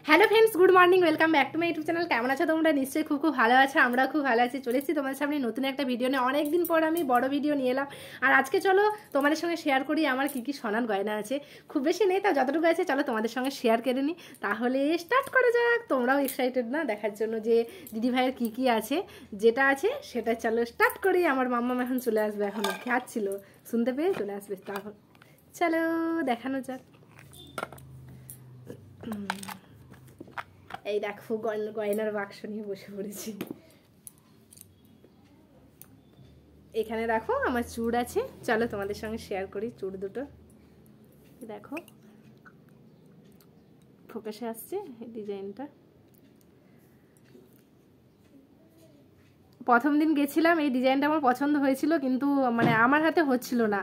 Hello friends, good morning, welcome back to my YouTube channel. কেমন আছো তোমরা? নিশ্চয়ই খুব ভালো আছো। আমরা খুব ভালো আছি। চলে এসেছি তোমাদের সামনে নতুন একটা ভিডিও নিয়ে। অনেকদিন পর আমি বড় ভিডিও নিয়ে এলাম। আর আজকে চলো তোমাদের সঙ্গে শেয়ার করি আমার কী কী সোনার গয়না আছে। খুব বেশি নেই, তাও যতটুকু আছে চলো তোমাদের সঙ্গে শেয়ার করে নিই। তাহলে স্টার্ট করা যাক। তোমরাও এক্সাইটেড না দেখার জন্য যে দিদিভাইয়ের কী কী আছে? যেটা আছে সেটা চলো স্টার্ট করি। আমার মাম্মা এখন চলে আসবে, এখন খাচ্ছিল, শুনতে পেয়ে চলে আসবে। তখন চলো দেখানো যাক। এই দেখো গয়নার বাক্স নিয়ে বসে পড়েছি। এখানে দেখো আমার চূড় আছে, চলো তোমাদের সঙ্গে শেয়ার করি চূড় দুটো। দেখো ফোকাসে আসছে এই ডিজাইনটা। প্রথম দিন গেছিলাম, এই ডিজাইনটা আমার পছন্দ হয়েছিল, কিন্তু মানে আমার হাতে হচ্ছিল না,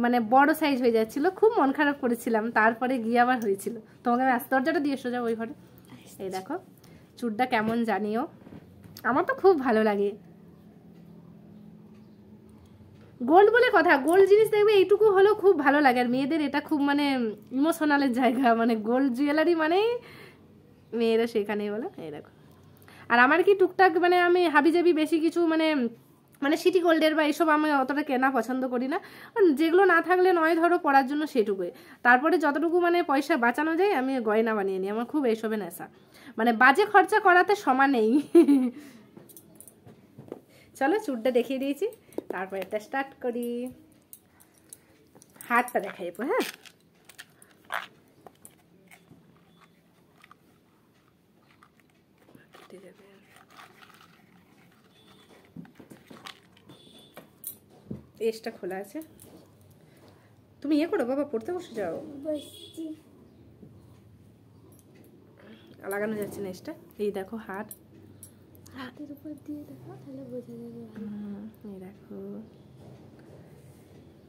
মানে বড় সাইজ হয়ে যাচ্ছিল। খুব মন খারাপ করেছিলাম, তারপরে গিয়ে আবার হয়েছিল। তোমাকে আমি দরজাটা দিয়ে এসো, যাও ওই ঘরে। এই দেখো চূড়টা কেমন জানিও, আমার তো খুব ভালো লাগে। গোল্ড বলে কথা, গোল্ড জিনিস দেখবে এইটুকু হলেও খুব ভালো লাগে। আর মেয়েদের এটা খুব মানে ইমোশনালের জায়গা, মানে গোল্ড জুয়েলারি মানেই মেয়েরা সেখানেই বলো। এই দেখো, আর আমার কি টুকটাক মানে আমি হাবিজাবি বেশি কিছু মানে মানে সিটি গোল্ডের বা এসব আমি অতটা কেনা পছন্দ করি না। যেগুলো না থাকলে নয় ধরো পড়ার জন্য সেটুকুই, তারপরে যতটুকু মানে পয়সা বাঁচানো যায় আমি গয়না বানিয়ে নিই। আমার খুব এইসবে নেশা, মানে বাজে খরচা করাতে সমানেই। চলো চুড়টা দেখিয়ে দিয়েছি, তারপর এটা স্টার্ট করি। হাতটা দেখাই এরপর। হ্যাঁ, এসটা খোলা আছে। তুমি ইয়ে করো বাবা, পড়তে বসে যাও। লাগানো যাচ্ছে না এসটা। এই দেখো হাত, হাতের উপর দিয়ে দেখো, তাহলে বোঝা যাবে। এই দেখো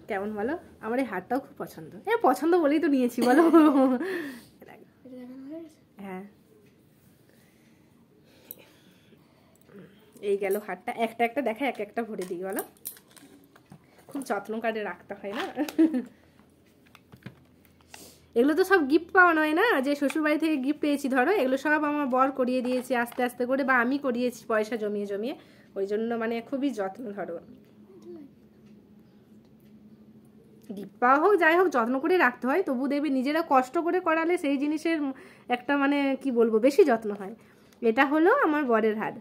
কেমন বলো? আমার এই হারটাও খুব পছন্দ। পছন্দ বলেই তো নিয়েছি বলো। হ্যাঁ, এই গেল হারটা। একটা একটা দেখা এক একটা ভরে দিই বলো। খুব যত্ন করে রাখতে হয় না। এগুলো তো সব গিফট পাওয়া নয় না, যে শ্বশুরবাড়ি থেকে গিফট পেয়েছি ধরো, এগুলো সব আমার বর করিয়ে দিয়েছে আস্তে আস্তে করে, বা আমি করিয়েছি পয়সা জমিয়ে জমিয়ে। ওই জন্য মানে খুবই যত্ন ধরো। গিফট পাওয়া হোক যাই হোক, যত্ন করে রাখতে হয়। তবু দেখবে নিজেরা কষ্ট করে করালে সেই জিনিসের একটা মানে কি বলবো, বেশি যত্ন হয়। এটা হলো আমার বরের হার।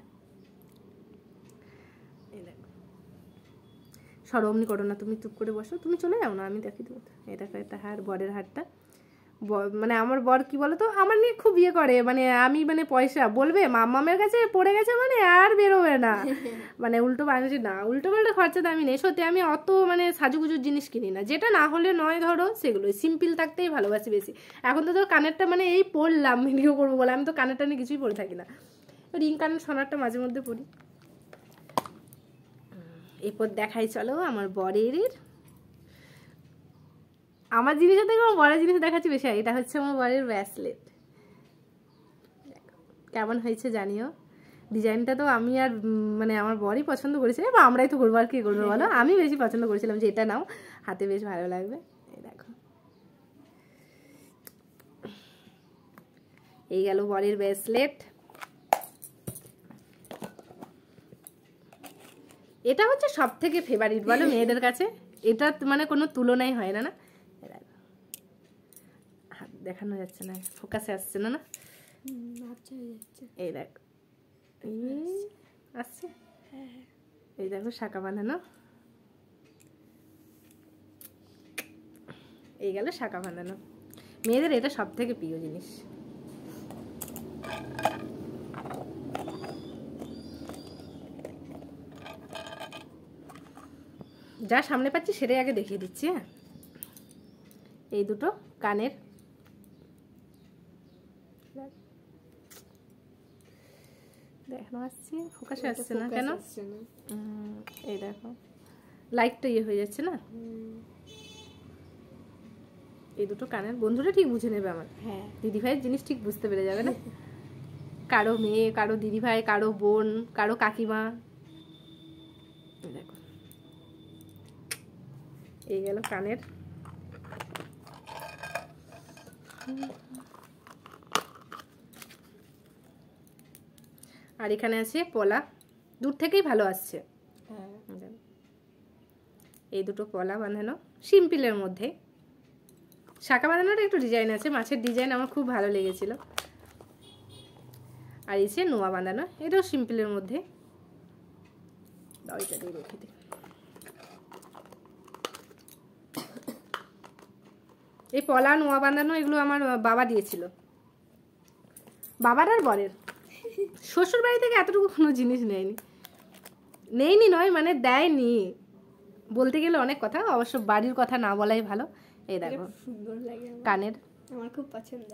সরো, অমনি করো না, তুমি চুপ করে বসো, তুমি চলে যাও না, আমি দেখি দেবো। এই দেখো একটা হার, বরের হারটা। মানে আমার বর কি বলো তো, আমার নিয়ে খুব ইয়ে করে, মানে আমি মানে পয়সা বলবে মাম্মামের কাছে পড়ে গেছে মানে আর বেরোবে না। মানে উল্টো পাল্টা না, উল্টো পাল্টা খরচাতে আমি নেই। সত্যি আমি অত মানে সাজুগুজুর জিনিস কিনি না, যেটা না হলে নয় ধরো সেগুলো সিম্পল থাকতেই ভালোবাসি বেশি। এখন তো ধরো কানেরটা মানে এই পড়লাম ভিডিও করবো বলে, আমি তো কানেরটা নিয়ে কিছুই পরে থাকি না। রিং কানের সোনারটা মাঝে মধ্যে পরি। এরপর দেখাই চলো আমার বরের। আমার জিনিসের থেকে আমার বরের জিনিস দেখাচ্ছি বেশি। এটা হচ্ছে আমার বরের ব্রেসলেট। কেমন হয়েছে জানিও। ডিজাইনটা তো আমি আর মানে আমার বরই পছন্দ করেছে, বা আমরাই তো করবো, আর কি করবো বলো। আমি বেশি পছন্দ করেছিলাম যে এটা নাও, হাতে বেশ ভালো লাগবে। এই দেখো, এই গেল বরের ব্রেসলেট। এটা হচ্ছে সব থেকে ফেভারিট বলো মেয়েদের কাছে, এটা মানে কোনো তুলনাই হয় না। না দেখানো যাচ্ছে না, ফোকাসে আসছে না। না এই দেখো আসছে। এই দেখো শাঁখা বাঁধানো, এই গেল শাঁখা বাঁধানো। মেয়েদের এটা সব থেকে প্রিয় জিনিস। যা সামনে পাচ্ছি সেটাই আগে দেখিয়ে দিচ্ছি। হ্যাঁ, এই দুটো কানের, দেখানো আসছে, ফোকাসে আসছে না কেন? এই দেখো লাইটটা ইয়ে হয়ে যাচ্ছে না। এই দুটো কানের, বন্ধুরা ঠিক বুঝে নেবে আমার। হ্যাঁ, দিদিভাইয়ের জিনিস ঠিক বুঝতে পেরে যাবে না। কারো মেয়ে, কারো দিদিভাই, কারো বোন, কারো কাকিমা। দেখো এই গেল কানের। আর এখানে আছে পলা, দূর থেকেই ভালো আসছে। হ্যাঁ এই দুটো পলা বাঁধানো সিম্পলের মধ্যে। শাঁখা বাঁধানোটা একটু ডিজাইন আছে, মাছের ডিজাইন আমার খুব ভালো লেগেছিল। আর এই যে নোয়া বাঁধানো, এটাও সিম্পলের মধ্যে। ওইটা দিয়ে রেখে দিই। এই পলা নোয়া বাঁধানো এগুলো আমার বাবা দিয়েছিল, বাবার আর বরের। শ্বশুর বাড়ি থেকে এতটুকু কোনো জিনিস নেয়নি নয়, মানে দেয়নি বলতে গেলে অনেক কথা, অবশ্য বাড়ির কথা না বলাই ভালো। এই দেখো সুন্দর লাগে কানের, আমার খুব পছন্দ।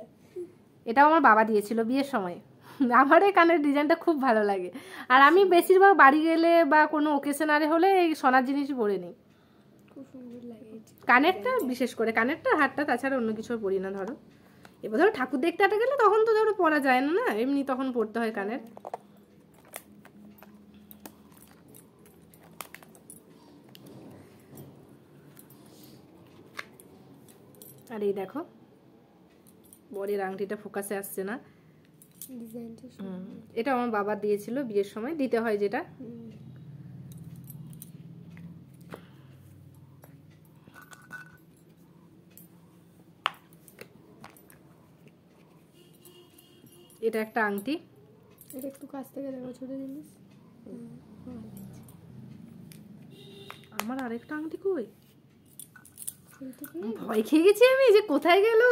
এটাও আমার বাবা দিয়েছিল বিয়ের সময়। আমার এই কানের ডিজাইনটা খুব ভালো লাগে। আর আমি বেশিরভাগ বাড়ি গেলে বা কোনো ওকেশনারে হলে এই সোনার জিনিসই পরে নিই। খুব সুন্দর লাগে কানেরটা বিশেষ করে, কানেরটা হারটা, তাছাড়া অন্য কিছু পরি না। ধরো এবার ধরো ঠাকুর দেখতে আটা গেলে তখন তো ধরো পরা যায় না, এমনি তখন পরতে হয় কানের। আর এই দেখো বরের আংটিটা ফোকাসে আসছে না, ডিজাইনটা এটা আমার বাবা দিয়েছিল বিয়ের সময়, দিতে হয় যেটা। এটা একটা আংটি, এটা একটু কাছ থেকে দেখো, ছোট জিনিস। আমার আরেকটা আংটি কই, ভয় খেয়ে গেছি আমি যে কোথায় গেল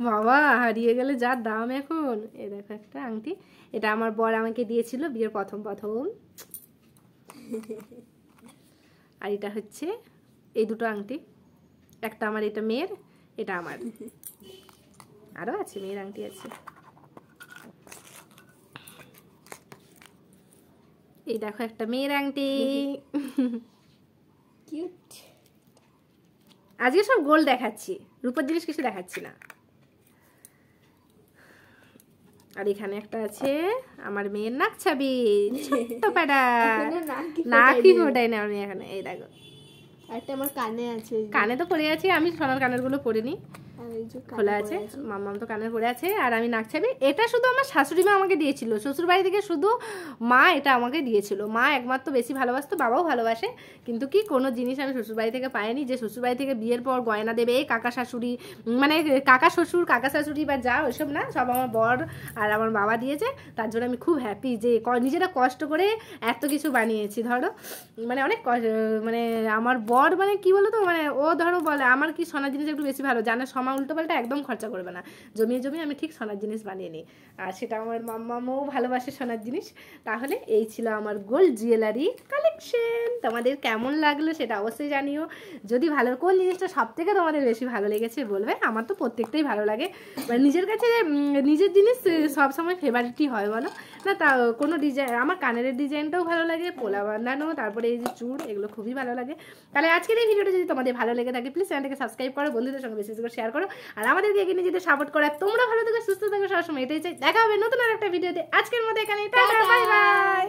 বাবা, হারিয়ে গেলে যার দাম এখন। এই দেখো একটা আংটি, এটা আমার বর আমাকে দিয়েছিল বিয়ের প্রথম। আর এটা হচ্ছে এই দুটো আংটি, একটা আমার, এটা মেয়ের, এটা আমার। আরো আছে মেয়ের আংটি আছে। এই দেখো একটা মেয়ের আংটি। কিউট। আজকে সব গোল্ড দেখাচ্ছি, রূপোর জিনিস কিছু দেখাচ্ছি না। আর এখানে একটা আছে আমার মেয়ের নাক ছাবি, ছোট্ট প্যাডা, নাকই ফোটাই না আমি এখানে। এই দেখো একটা আমার কানে আছে, কানে তো পরে আছে, আমি সোনার কানের গুলো পরে নি, খোলা আছে। মাম্মাম তো কানের পরে আছে। আর আমি নাক ছাবি, এটা শুধু আমার শাশুড়ি মা আমাকে দিয়েছিল, শ্বশুর বাড়ি থেকে শুধু মা এটা আমাকে দিয়েছিল। মা একমাত্র বেশি ভালোবাসতো, বাবাও ভালোবাসে, কিন্তু কি কোনো জিনিস আমি শ্বশুর বাড়ি থেকে পাইনি। যে শ্বশুর বাড়ি থেকে বিয়ের পর গয়না দেবে কাকা শাশুড়ি, মানে কাকা শ্বশুর কাকা শাশুড়ি বা যা, ওইসব না, সব আমার বর আর আমার বাবা দিয়েছে। তার জন্য আমি খুব হ্যাপি যে নিজেরা কষ্ট করে এত কিছু বানিয়েছি। ধরো মানে অনেক মানে আমার বর মানে কি বলো তো, মানে ও ধরো বলে আমার কি সোনার জিনিস একটু বেশি ভালো জানে, সময় উল্টো পাল্টা একদম খরচা করবে না, জমিয়ে আমি ঠিক সোনার জিনিস বানিয়ে নিই। আর সেটা আমার মাম্মাও ভালোবাসে সোনার জিনিস। তাহলে এই ছিল আমার গোল্ড জুয়েলারি কালেকশন। তোমাদের কেমন লাগলো সেটা অবশ্যই জানিও। যদি ভালো, কোন জিনিসটা সব থেকে তোমাদের বেশি ভালো লেগেছে বলবে। আমার তো প্রত্যেকটাই ভালো লাগে, মানে নিজের কাছে নিজের জিনিস সবসময় ফেভারিটই হয় বলো না। তা কোনো ডিজাইন, আমার কানের ডিজাইনটাও ভালো লাগে, পোলা বাঁধানো, তারপরে এই যে চূড়, এগুলো খুবই ভালো লাগে। তাহলে আজকের এই ভিডিওটা যদি তোমাদের ভালো লেগে থাকে প্লিজ চ্যানেলটাকে সাবস্ক্রাইব করো, বন্ধুদের সঙ্গে বেশি বেশি করে শেয়ার করো, আর আমাদেরকে এগিয়ে নিয়ে যেতে সাপোর্ট করো। তোমরা ভালো থেকো, সুস্থ থেকো, সবসময় এটাই চাই। দেখা হবে নতুন আর একটা ভিডিওতে। আজকের মতো এখানেই, টাটা, বাই বাই।